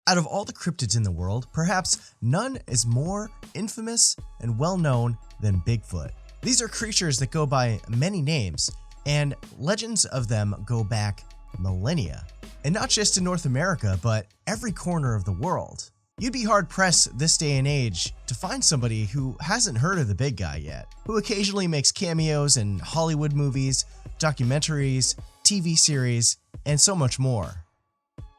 Out of all the cryptids in the world, perhaps none is more infamous and well known than Bigfoot. These are creatures that go by many names, and legends of them go back millennia. And not just in North America, but every corner of the world. You'd be hard-pressed this day and age to find somebody who hasn't heard of the big guy yet, who occasionally makes cameos in Hollywood movies, documentaries, TV series, and so much more.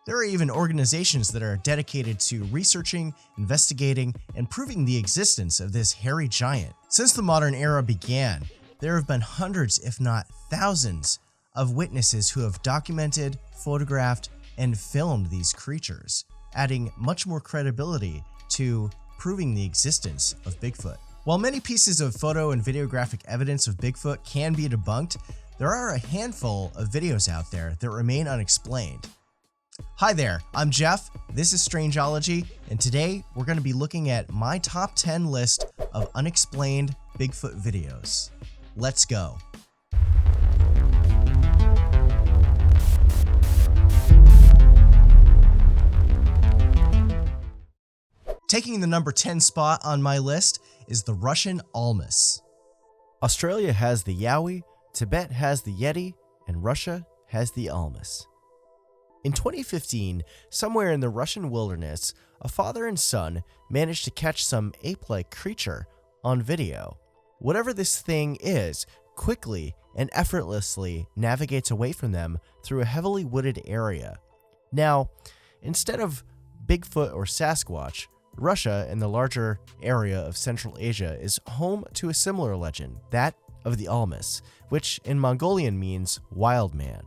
There are even organizations that are dedicated to researching, investigating, and proving the existence of this hairy giant. Since the modern era began, there have been hundreds, if not thousands, of witnesses who have documented, photographed, and filmed these creatures, adding much more credibility to proving the existence of Bigfoot. While many pieces of photo and videographic evidence of Bigfoot can be debunked, there are a handful of videos out there that remain unexplained. Hi there, I'm Jeff, this is Strangeology, and today we're going to be looking at my top 10 list of unexplained Bigfoot videos. Let's go. Taking the number 10 spot on my list is the Russian Almas. Australia has the Yowie, Tibet has the Yeti, and Russia has the Almas. In 2015, somewhere in the Russian wilderness, a father and son managed to catch some ape-like creature on video. Whatever this thing is, quickly and effortlessly navigates away from them through a heavily wooded area. Now, instead of Bigfoot or Sasquatch, Russia and the larger area of Central Asia is home to a similar legend, that of the Almas, which in Mongolian means wild man.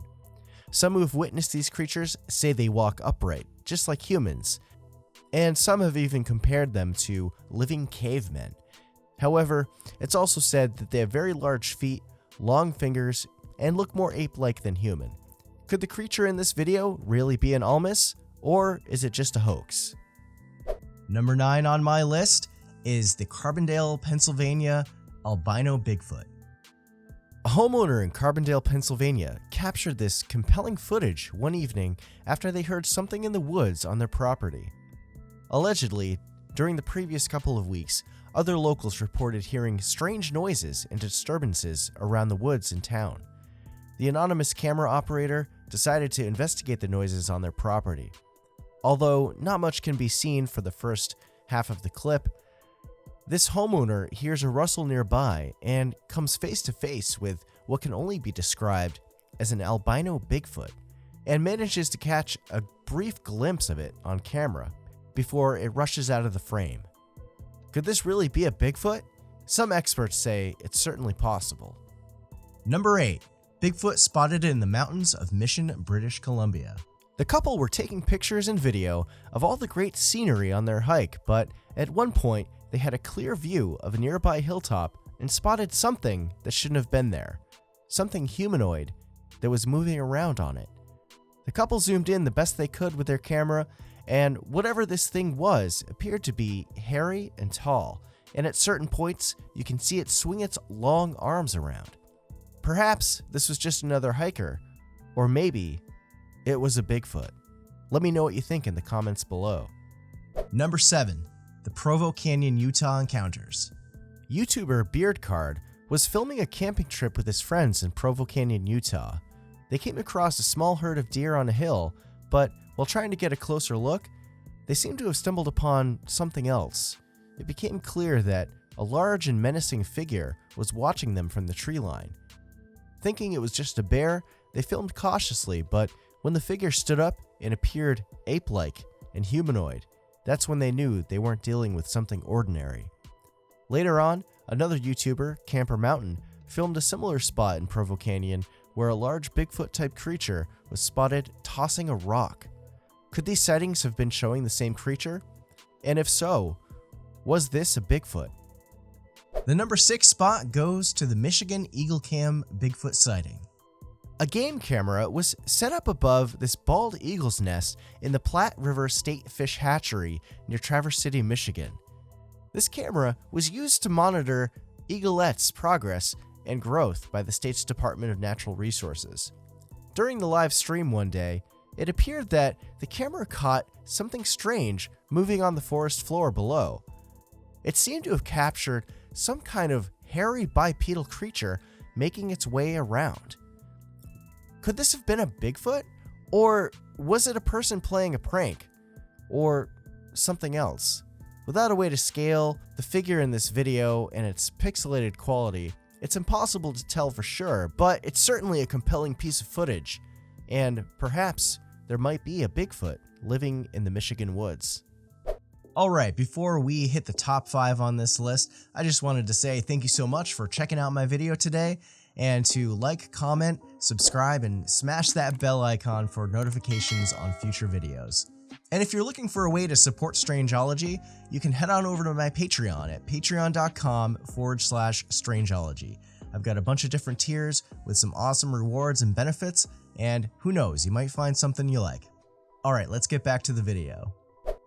Some who have witnessed these creatures say they walk upright, just like humans, and some have even compared them to living cavemen. However, it's also said that they have very large feet, long fingers, and look more ape-like than human. Could the creature in this video really be an Almas, or is it just a hoax? Number 9 on my list is the Carbondale, Pennsylvania albino Bigfoot. A homeowner in Carbondale, Pennsylvania captured this compelling footage one evening after they heard something in the woods on their property. Allegedly, during the previous couple of weeks, other locals reported hearing strange noises and disturbances around the woods in town. The anonymous camera operator decided to investigate the noises on their property. Although not much can be seen for the first half of the clip, this homeowner hears a rustle nearby and comes face to face with what can only be described as an albino Bigfoot, and manages to catch a brief glimpse of it on camera before it rushes out of the frame. Could this really be a Bigfoot? Some experts say it's certainly possible. Number 8. Bigfoot spotted in the mountains of Mission, British Columbia. The couple were taking pictures and video of all the great scenery on their hike, but at one point they had a clear view of a nearby hilltop and spotted something that shouldn't have been there. Something humanoid that was moving around on it. The couple zoomed in the best they could with their camera, and whatever this thing was appeared to be hairy and tall, and at certain points you can see it swing its long arms around. Perhaps this was just another hiker, or maybe it was a Bigfoot. Let me know what you think in the comments below. Number 7. The Provo Canyon, Utah encounters. YouTuber Beardcard was filming a camping trip with his friends in Provo Canyon, Utah. They came across a small herd of deer on a hill, but while trying to get a closer look, they seemed to have stumbled upon something else. It became clear that a large and menacing figure was watching them from the tree line. Thinking it was just a bear, they filmed cautiously, but when the figure stood up and appeared ape-like and humanoid, that's when they knew they weren't dealing with something ordinary. Later on, another YouTuber, Camper Mountain, filmed a similar spot in Provo Canyon where a large Bigfoot-type creature was spotted tossing a rock. Could these sightings have been showing the same creature? And if so, was this a Bigfoot? The number 6 spot goes to the Michigan Eagle Cam Bigfoot sighting. A game camera was set up above this bald eagle's nest in the Platte River State Fish Hatchery near Traverse City, Michigan. This camera was used to monitor eaglet's progress and growth by the state's Department of Natural Resources. During the live stream one day, it appeared that the camera caught something strange moving on the forest floor below. It seemed to have captured some kind of hairy bipedal creature making its way around. Could this have been a Bigfoot? Or was it a person playing a prank? Or something else? Without a way to scale the figure in this video and its pixelated quality, it's impossible to tell for sure, but it's certainly a compelling piece of footage, and perhaps there might be a Bigfoot living in the Michigan woods. Alright, before we hit the top 5 on this list, I just wanted to say thank you so much for checking out my video today, and to like, comment, subscribe, and smash that bell icon for notifications on future videos. And if you're looking for a way to support Strangeology, you can head on over to my Patreon at patreon.com/Strangeology. I've got a bunch of different tiers with some awesome rewards and benefits, and who knows, you might find something you like. Alright, let's get back to the video.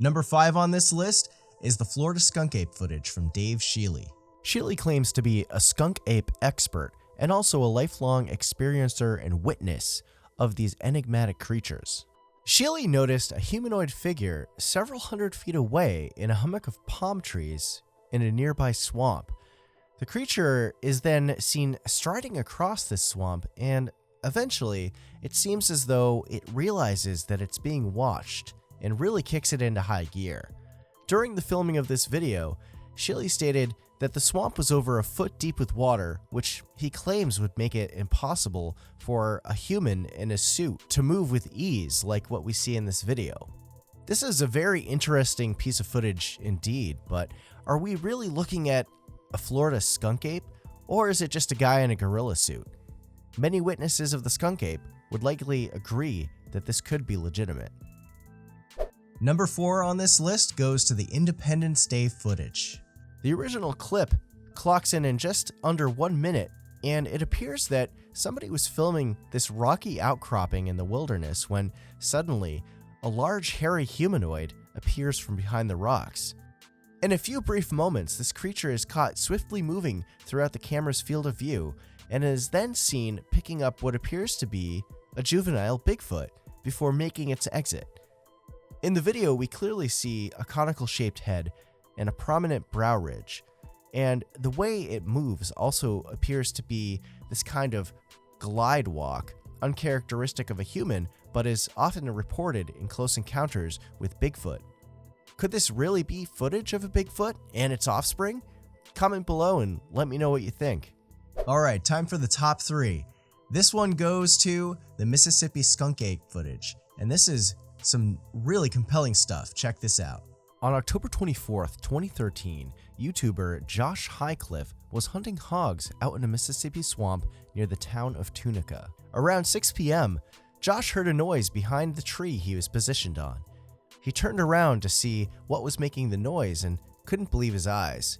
Number 5 on this list is the Florida skunk ape footage from Dave Shealy. Shealy claims to be a skunk ape expert and also a lifelong experiencer and witness of these enigmatic creatures. Shealy noticed a humanoid figure several hundred feet away in a hummock of palm trees in a nearby swamp. The creature is then seen striding across this swamp, and eventually it seems as though it realizes that it's being watched and really kicks it into high gear. During the filming of this video, Shealy stated that the swamp was over a foot deep with water, which he claims would make it impossible for a human in a suit to move with ease like what we see in this video. This is a very interesting piece of footage indeed, but are we really looking at a Florida skunk ape, or is it just a guy in a gorilla suit? Many witnesses of the skunk ape would likely agree that this could be legitimate. Number 4 on this list goes to the Independence Day footage. The original clip clocks in just under 1 minute, and it appears that somebody was filming this rocky outcropping in the wilderness when suddenly a large hairy humanoid appears from behind the rocks. In a few brief moments, this creature is caught swiftly moving throughout the camera's field of view and is then seen picking up what appears to be a juvenile Bigfoot before making its exit. In the video, we clearly see a conical-shaped head and a prominent brow ridge, and the way it moves also appears to be this kind of glide walk, uncharacteristic of a human, but is often reported in close encounters with Bigfoot. Could this really be footage of a Bigfoot and its offspring? Comment below and let me know what you think. Alright, time for the top 3. This one goes to the Mississippi skunk ape footage, and this is some really compelling stuff. Check this out. On October 24th, 2013, YouTuber Josh Highcliffe was hunting hogs out in a Mississippi swamp near the town of Tunica. Around 6 p.m., Josh heard a noise behind the tree he was positioned on. He turned around to see what was making the noise and couldn't believe his eyes.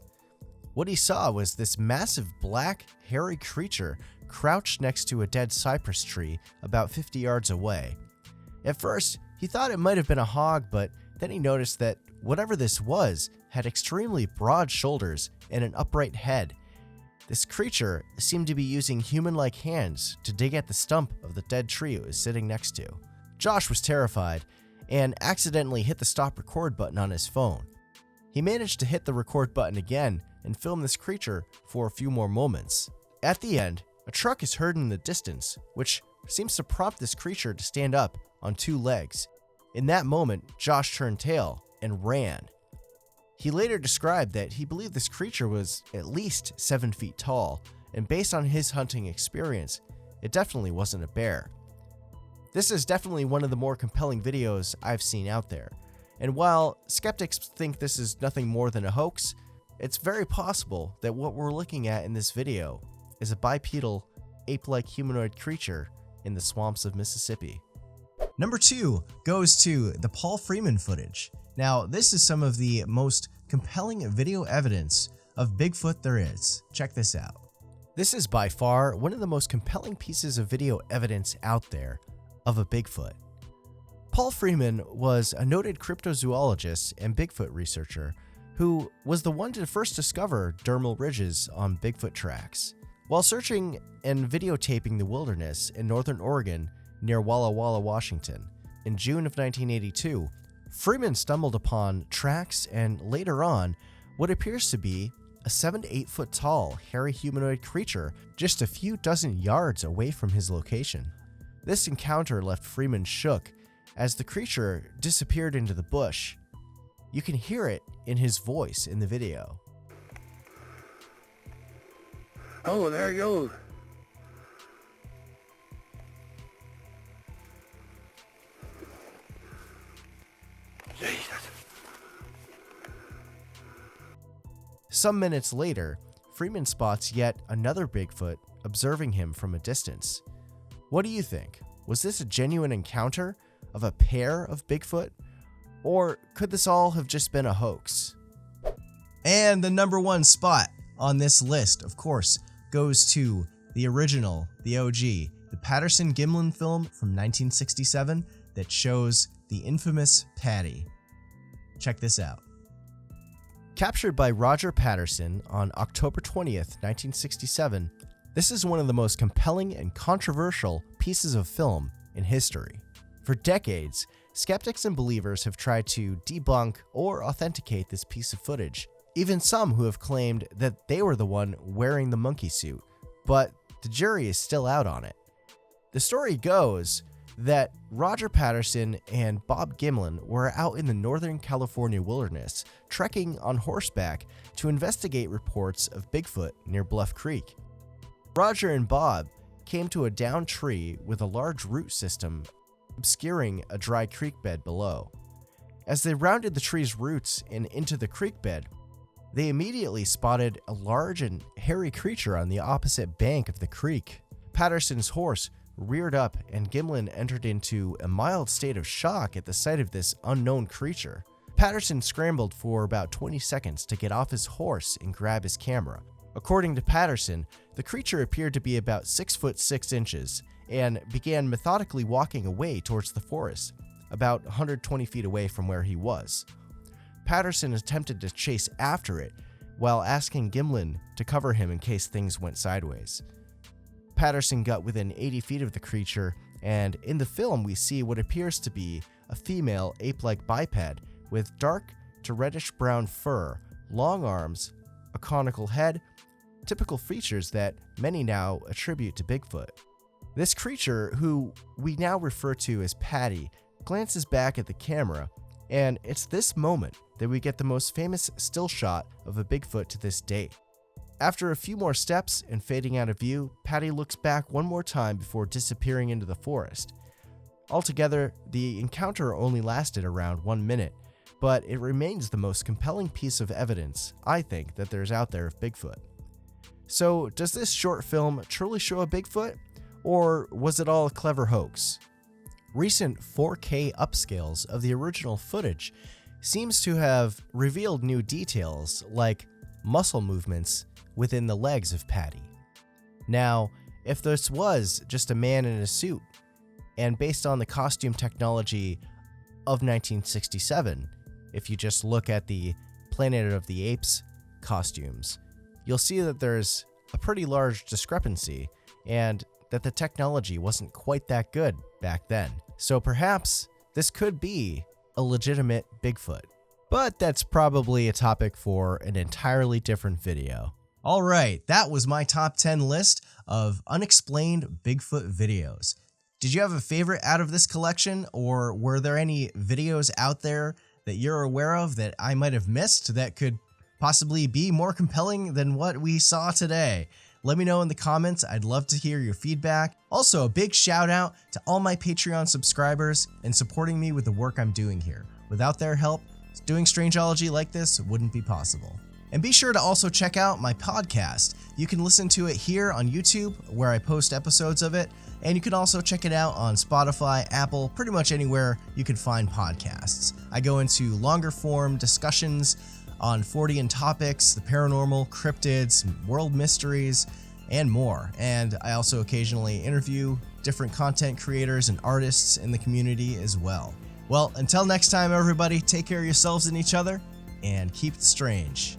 What he saw was this massive black, hairy creature crouched next to a dead cypress tree about 50 yards away. At first, he thought it might have been a hog, but then he noticed that whatever this was had extremely broad shoulders and an upright head. This creature seemed to be using human-like hands to dig at the stump of the dead tree it was sitting next to. Josh was terrified and accidentally hit the stop record button on his phone. He managed to hit the record button again and film this creature for a few more moments. At the end, a truck is heard in the distance, which seems to prompt this creature to stand up on 2 legs. In that moment, Josh turned tail and ran. He later described that he believed this creature was at least 7 feet tall, and based on his hunting experience, it definitely wasn't a bear. This is definitely one of the more compelling videos I've seen out there, and while skeptics think this is nothing more than a hoax, it's very possible that what we're looking at in this video is a bipedal, ape-like humanoid creature in the swamps of Mississippi. Number 2 goes to the Paul Freeman footage. Now, this is some of the most compelling video evidence of Bigfoot there is. Check this out. This is by far one of the most compelling pieces of video evidence out there of a Bigfoot. Paul Freeman was a noted cryptozoologist and Bigfoot researcher who was the one to first discover dermal ridges on Bigfoot tracks. While searching and videotaping the wilderness in northern Oregon near Walla Walla, Washington, in June of 1982, Freeman stumbled upon tracks and later on what appears to be a 7 to 8 foot tall, hairy humanoid creature just a few dozen yards away from his location. This encounter left Freeman shook as the creature disappeared into the bush. You can hear it in his voice in the video. Oh, there he goes. Jesus. Some minutes later, Freeman spots yet another Bigfoot observing him from a distance. What do you think? Was this a genuine encounter of a pair of Bigfoot? Or could this all have just been a hoax? And the number one spot on this list, of course, goes to the original, the OG, the Patterson-Gimlin film from 1967 that shows the infamous Patty. Check this out. Captured by Roger Patterson on October 20th, 1967, this is one of the most compelling and controversial pieces of film in history. For decades, skeptics and believers have tried to debunk or authenticate this piece of footage, even some who have claimed that they were the one wearing the monkey suit, but the jury is still out on it. The story goes that Roger Patterson and Bob Gimlin were out in the Northern California wilderness, trekking on horseback to investigate reports of Bigfoot near Bluff Creek. Roger and Bob came to a downed tree with a large root system obscuring a dry creek bed below. As they rounded the tree's roots and into the creek bed, they immediately spotted a large and hairy creature on the opposite bank of the creek. Patterson's horse reared up and Gimlin entered into a mild state of shock at the sight of this unknown creature. Patterson scrambled for about 20 seconds to get off his horse and grab his camera. According to Patterson, the creature appeared to be about 6 foot 6 inches and began methodically walking away towards the forest, about 120 feet away from where he was. Patterson attempted to chase after it while asking Gimlin to cover him in case things went sideways. Patterson got within 80 feet of the creature, and in the film we see what appears to be a female ape-like biped with dark to reddish-brown fur, long arms, a conical head, typical features that many now attribute to Bigfoot. This creature, who we now refer to as Patty, glances back at the camera, and it's this moment that we get the most famous still shot of a Bigfoot to this date. After a few more steps and fading out of view, Patty looks back one more time before disappearing into the forest. Altogether, the encounter only lasted around 1 minute, but it remains the most compelling piece of evidence, I think, that there's out there of Bigfoot. So, does this short film truly show a Bigfoot, or was it all a clever hoax? Recent 4K upscales of the original footage seems to have revealed new details like muscle movements within the legs of Patty. Now, if this was just a man in a suit, and based on the costume technology of 1967, if you just look at the Planet of the Apes costumes, you'll see that there's a pretty large discrepancy and that the technology wasn't quite that good back then. So perhaps this could be a legitimate Bigfoot. But that's probably a topic for an entirely different video. Alright, that was my top 10 list of unexplained Bigfoot videos. Did you have a favorite out of this collection, or were there any videos out there that you're aware of that I might have missed that could possibly be more compelling than what we saw today? Let me know in the comments. I'd love to hear your feedback. Also, a big shout out to all my Patreon subscribers and supporting me with the work I'm doing here. Without their help, doing Strangeology like this wouldn't be possible. And be sure to also check out my podcast. You can listen to it here on YouTube, where I post episodes of it, and you can also check it out on Spotify, Apple, pretty much anywhere you can find podcasts. I go into longer form discussions on Fortean topics, the paranormal, cryptids, world mysteries, and more. And I also occasionally interview different content creators and artists in the community as well. Well, until next time, everybody, take care of yourselves and each other, and keep it strange.